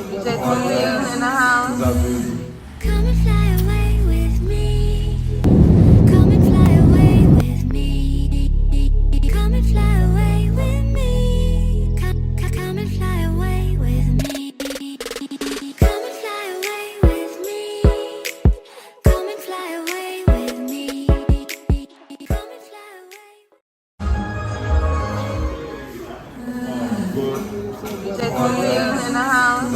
DJ Queen in the house. Come and fly away with me. Come and fly away with me. Come and fly away with me. Come and fly away with me. Come and fly away with me. Come and fly away with me. Come and fly away. DJ Queen in the house.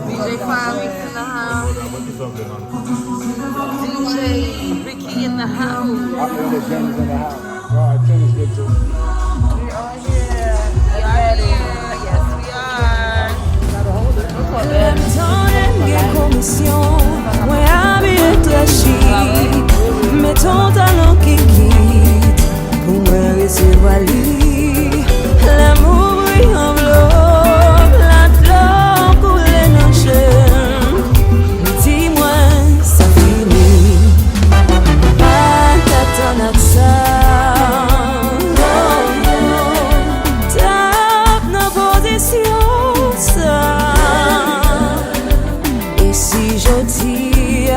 DJ Kwame in the house. DJ Ricky in the house. The James in the house. All right, tennis good too. We are here. We are here. Yes, we are. Le temps d'une commission, moi habite la chie, mais ton talent qui quitte, pour moi recevoir lui, l'amour brille en l'eau, la fleur coule dans le chemin, dis-moi ça finit, pas t'attendre à ça. Tape nos positions, ça. Et si je dis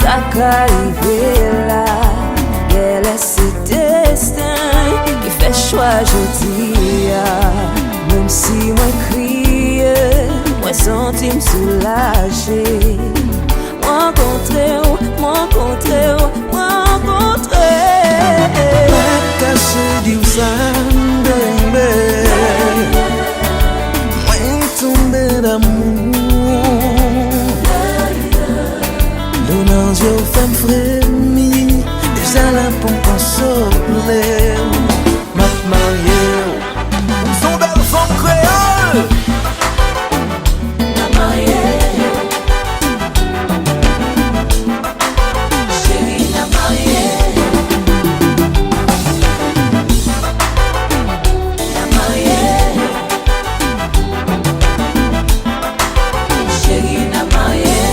ça qu'arrive là, elle est ce destin qui fait choix je dis, même si moi crie, moi senti me soulager, moi rencontrer, moi rencontrer, moi rencontrer. Pas caché du sang, baby. Moi tombé d'amour. L'honneur aux femmes frémies, des ala pour consoler. Ma mariée, son belle femme créole. La mariée, chérie la mariée, la mariée, chérie la mariée.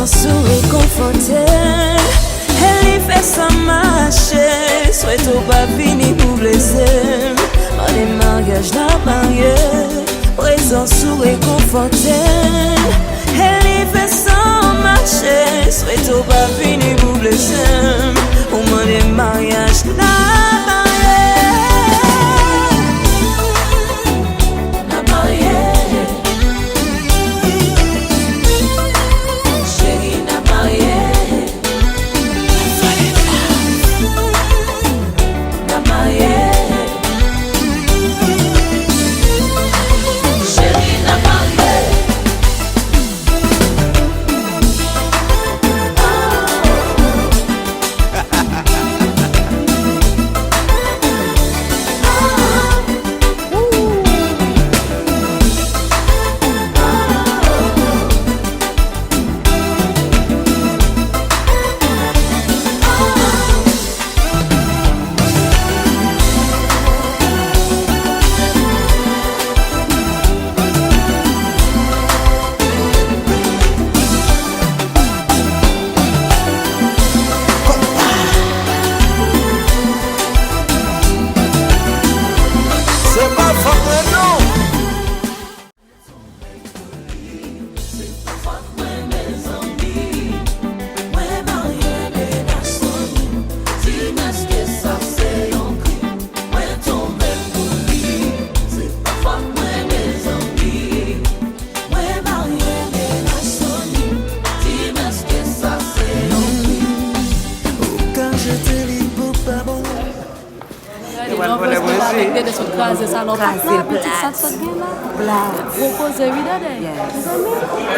Souris conforté, elle y fait sa marche, souhaite au pas fini pour blesser. Dans les mariages la mariée, présent souris conforté, elle y fait sa marche, souhaite au pas fini pour blesser. Au moins les mariages la mariée, la mariée.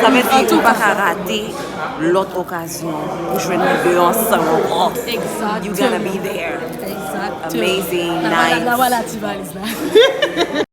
Ça veut dire qu'on ne va pas rater l'autre occasion pour jouer nous deux ensemble. Exactement. You gotta be there. Exactement. Amazing night. La voilà, tu vas, Lisa.